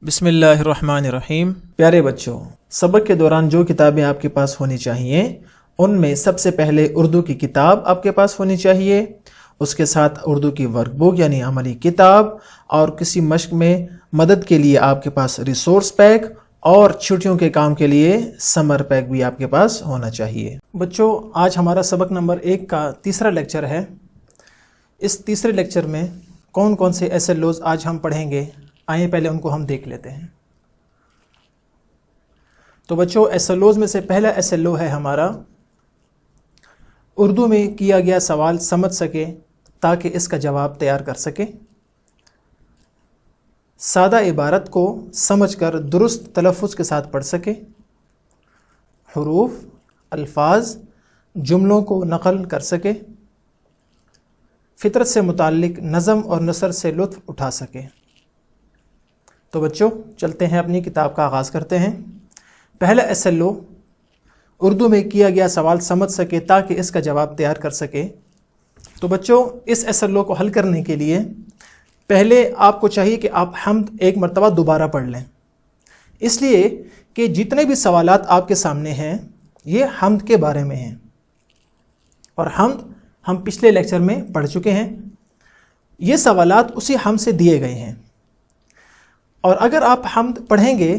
بسم اللہ الرحمن الرحیم۔ پیارے بچوں، سبق کے دوران جو کتابیں آپ کے پاس ہونی چاہیے ان میں سب سے پہلے اردو کی کتاب آپ کے پاس ہونی چاہیے، اس کے ساتھ اردو کی ورک بک یعنی عملی کتاب، اور کسی مشق میں مدد کے لیے آپ کے پاس ریسورس پیک، اور چھٹیوں کے کام کے لیے سمر پیک بھی آپ کے پاس ہونا چاہیے۔ بچوں، آج ہمارا سبق نمبر 1 کا تیسرا لیکچر ہے۔ اس تیسرے لیکچر میں کون کون سے ایسے لوز آج ہم پڑھیں گے، آئیں پہلے ان کو ہم دیکھ لیتے ہیں۔ تو بچوں، ایسلوز میں سے پہلا ایسلو ہے ہمارا اردو میں کیا گیا سوال سمجھ سکے تاکہ اس کا جواب تیار کر سکے، سادہ عبارت کو سمجھ کر درست تلفظ کے ساتھ پڑھ سکے، حروف، الفاظ، جملوں کو نقل کر سکے، فطرت سے متعلق نظم اور نثر سے لطف اٹھا سکے۔ تو بچوں، چلتے ہیں اپنی کتاب کا آغاز کرتے ہیں۔ پہلا ایسلو اردو میں کیا گیا سوال سمجھ سکے تاکہ اس کا جواب تیار کر سکے۔ تو بچوں، اس ایسلو کو حل کرنے کے لیے پہلے آپ کو چاہیے کہ آپ حمد ایک مرتبہ دوبارہ پڑھ لیں، اس لیے کہ جتنے بھی سوالات آپ کے سامنے ہیں یہ حمد کے بارے میں ہیں، اور حمد ہم پچھلے لیکچر میں پڑھ چکے ہیں۔ یہ سوالات اسی حمد سے دیے گئے ہیں، اور اگر آپ حمد پڑھیں گے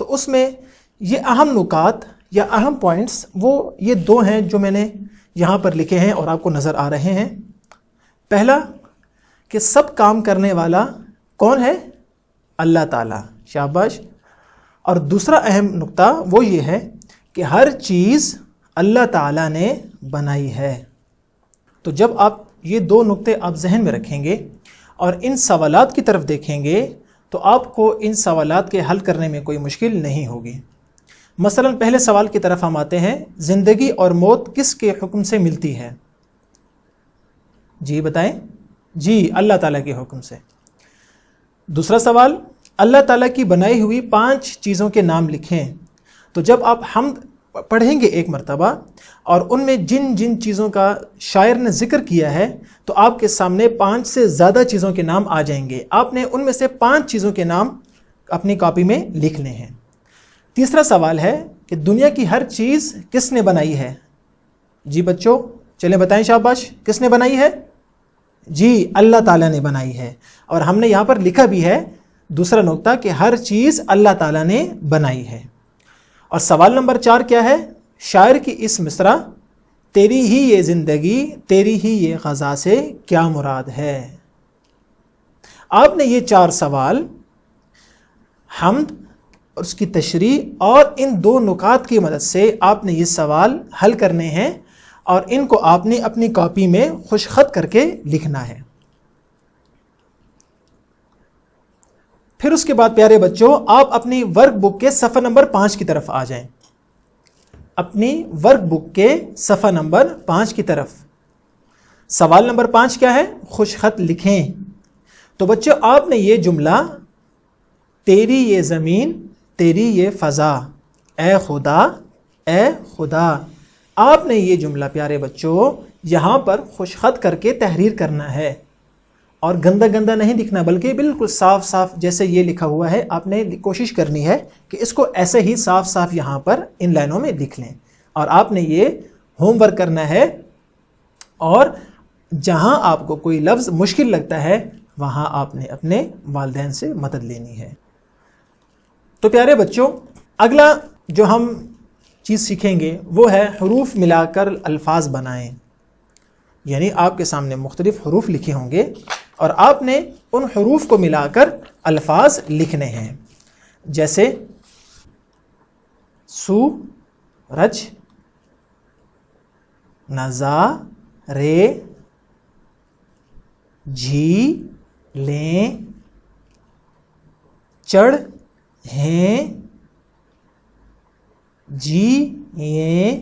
تو اس میں یہ اہم نکات یا اہم پوائنٹس وہ یہ 2 ہیں جو میں نے یہاں پر لکھے ہیں اور آپ کو نظر آ رہے ہیں۔ پہلا کہ سب کام کرنے والا کون ہے؟ اللہ تعالیٰ، شاباش۔ اور دوسرا اہم نقطہ وہ یہ ہے کہ ہر چیز اللہ تعالیٰ نے بنائی ہے۔ تو جب آپ یہ 2 نقطے آپ ذہن میں رکھیں گے اور ان سوالات کی طرف دیکھیں گے تو آپ کو ان سوالات کے حل کرنے میں کوئی مشکل نہیں ہوگی۔ مثلا پہلے سوال کی طرف ہم آتے ہیں، زندگی اور موت کس کے حکم سے ملتی ہے؟ جی بتائیں۔ جی، اللہ تعالیٰ کے حکم سے۔ دوسرا سوال، اللہ تعالیٰ کی بنائی ہوئی 5 چیزوں کے نام لکھیں۔ تو جب آپ حمد پڑھیں گے ایک مرتبہ اور ان میں جن جن چیزوں کا شاعر نے ذکر کیا ہے تو آپ کے سامنے 5 سے زیادہ چیزوں کے نام آ جائیں گے۔ آپ نے ان میں سے 5 چیزوں کے نام اپنی کاپی میں لکھنے ہیں۔ تیسرا سوال ہے کہ دنیا کی ہر چیز کس نے بنائی ہے؟ جی بچوں، چلیں بتائیں، شاباش، کس نے بنائی ہے؟ جی، اللہ تعالیٰ نے بنائی ہے۔ اور ہم نے یہاں پر لکھا بھی ہے دوسرا نقطہ کہ ہر چیز اللہ تعالیٰ نے بنائی ہے۔ اور سوال نمبر 4 کیا ہے؟ شاعر کی اس مصرع تیری ہی یہ زندگی تیری ہی یہ غزا سے کیا مراد ہے؟ آپ نے یہ 4 سوال حمد اور اس کی تشریح اور ان 2 نکات کی مدد سے آپ نے یہ سوال حل کرنے ہیں، اور ان کو آپ نے اپنی کاپی میں خوش خط کر کے لکھنا ہے۔ پھر اس کے بعد پیارے بچوں، آپ اپنی ورک بک کے صفحہ نمبر 5 کی طرف آ جائیں۔ اپنی ورک بک کے صفحہ نمبر 5 کی طرف سوال نمبر 5 کیا ہے؟ خوش خط لکھیں۔ تو بچوں، آپ نے یہ جملہ تیری یہ زمین تیری یہ فضا، اے خدا اے خدا، آپ نے یہ جملہ پیارے بچوں یہاں پر خوش خط کر کے تحریر کرنا ہے، اور گندا گندا نہیں لکھنا بلکہ بالکل صاف صاف جیسے یہ لکھا ہوا ہے آپ نے کوشش کرنی ہے کہ اس کو ایسے ہی صاف صاف یہاں پر ان لائنوں میں لکھ لیں، اور آپ نے یہ ہوم ورک کرنا ہے، اور جہاں آپ کو کوئی لفظ مشکل لگتا ہے وہاں آپ نے اپنے والدین سے مدد لینی ہے۔ تو پیارے بچوں، اگلا جو ہم چیز سیکھیں گے وہ ہے حروف ملا کر الفاظ بنائیں۔ یعنی آپ کے سامنے مختلف حروف لکھے ہوں گے اور آپ نے ان حروف کو ملا کر الفاظ لکھنے ہیں، جیسے سو رج، نظارے، جھی لیں، چڑھ ہیں، جی یہ۔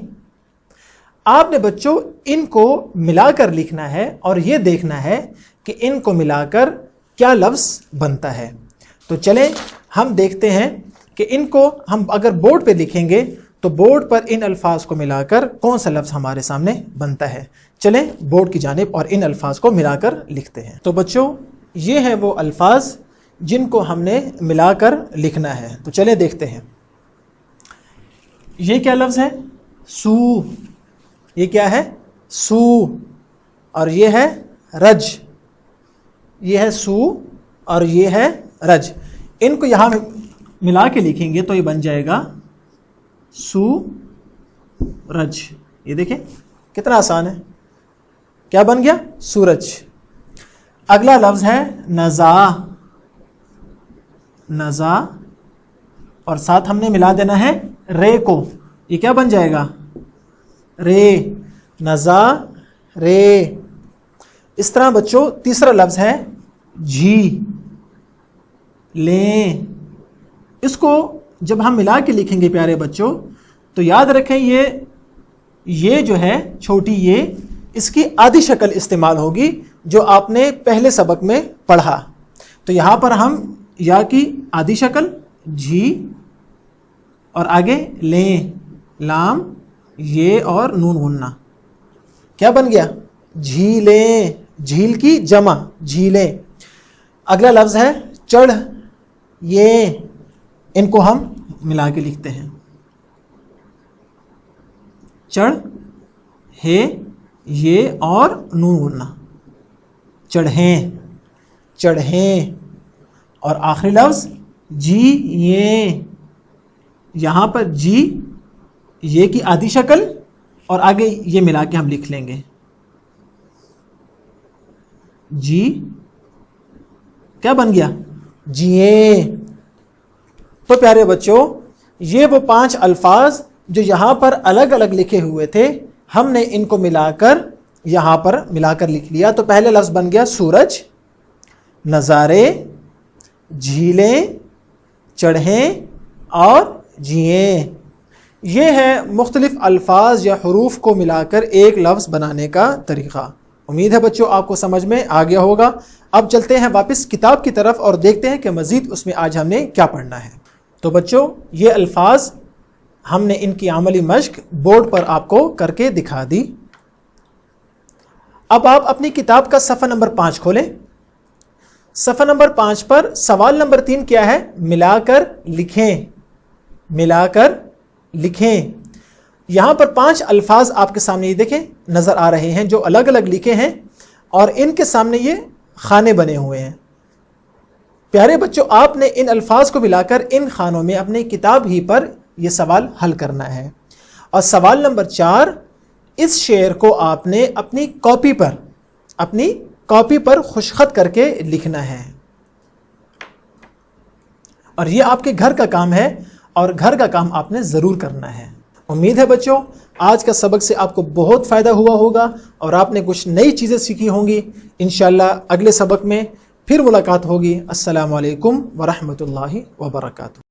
آپ نے بچوں ان کو ملا کر لکھنا ہے اور یہ دیکھنا ہے کہ ان کو ملا کر کیا لفظ بنتا ہے۔ تو چلیں ہم دیکھتے ہیں کہ ان کو ہم اگر بورڈ پہ لکھیں گے تو بورڈ پر ان الفاظ کو ملا کر کون سا لفظ ہمارے سامنے بنتا ہے۔ چلیں بورڈ کی جانب اور ان الفاظ کو ملا کر لکھتے ہیں۔ تو بچوں، یہ ہیں وہ الفاظ جن کو ہم نے ملا کر لکھنا ہے. تو چلیں دیکھتے ہیں. یہ کیا لفظ ہے؟ سو. یہ کیا ہے؟ سو. اور یہ ہے رج. یہ ہے سو اور یہ ہے رج. ان کو یہاں ملا کے لکھیں گے تو یہ بن جائے گا سو رج. یہ دیکھیں کتنا آسان ہے. کیا بن گیا؟ سورج. اگلا لفظ ہے نزا. نزا اور ساتھ ہم نے ملا دینا ہے رے کو. یہ کیا بن جائے گا؟ رے. نزا رے. اس طرح بچوں تیسرا لفظ ہے جھی. لیں. اس کو جب ہم ملا کے لکھیں گے پیارے بچوں تو یاد رکھیں یہ جو ہے چھوٹی یہ اس کی آدھی شکل استعمال ہوگی جو آپ نے پہلے سبق میں پڑھا. تو یہاں پر ہم یا کی آدھی شکل جھی اور آگے لیں لام یہ اور نون غنہ. کیا بن گیا؟ جھیلیں. جھیل کی جمع جھیلیں. اگلا لفظ ہے چڑھ. یہ ان کو ہم ملا کے لکھتے ہیں چڑھ ہے یہ اور نون غنہ. چڑھیں. چڑھیں. اور آخری لفظ جی یہ. یہاں پر جی یہ کی آدھی شکل اور آگے یہ ملا کے ہم لکھ لیں گے جی. کیا بن گیا؟ جیے. تو پیارے بچوں یہ وہ 5 الفاظ جو یہاں پر الگ الگ لکھے ہوئے تھے ہم نے ان کو ملا کر یہاں پر ملا کر لکھ لیا. تو پہلے لفظ بن گیا سورج، نظارے، جھیلیں، چڑھیں اور جییں. یہ ہے مختلف الفاظ یا حروف کو ملا کر ایک لفظ بنانے کا طریقہ. امید ہے بچوں آپ کو سمجھ میں آ گیا ہوگا. اب چلتے ہیں واپس کتاب کی طرف اور دیکھتے ہیں کہ مزید اس میں آج ہم نے کیا پڑھنا ہے. تو بچوں یہ الفاظ ہم نے ان کی عملی مشق بورڈ پر آپ کو کر کے دکھا دی. اب آپ اپنی کتاب کا صفحہ نمبر 5 کھولیں. صفحہ نمبر 5 پر سوال نمبر 3 کیا ہے؟ ملا کر لکھیں. ملا کر لکھیں. یہاں پر 5 الفاظ آپ کے سامنے یہ دیکھیں نظر آ رہے ہیں جو الگ الگ لکھے ہیں اور ان کے سامنے یہ خانے بنے ہوئے ہیں. پیارے بچوں آپ نے ان الفاظ کو ملا کر ان خانوں میں اپنی کتاب ہی پر یہ سوال حل کرنا ہے. اور سوال نمبر 4 اس شعر کو آپ نے اپنی کاپی پر خوشخط کر کے لکھنا ہے. اور یہ آپ کے گھر کا کام ہے اور گھر کا کام آپ نے ضرور کرنا ہے. امید ہے بچوں آج کا سبق سے آپ کو بہت فائدہ ہوا ہوگا اور آپ نے کچھ نئی چیزیں سیکھی ہوں گی. انشاءاللہ اگلے سبق میں پھر ملاقات ہوگی. السلام علیکم ورحمۃ اللہ وبرکاتہ.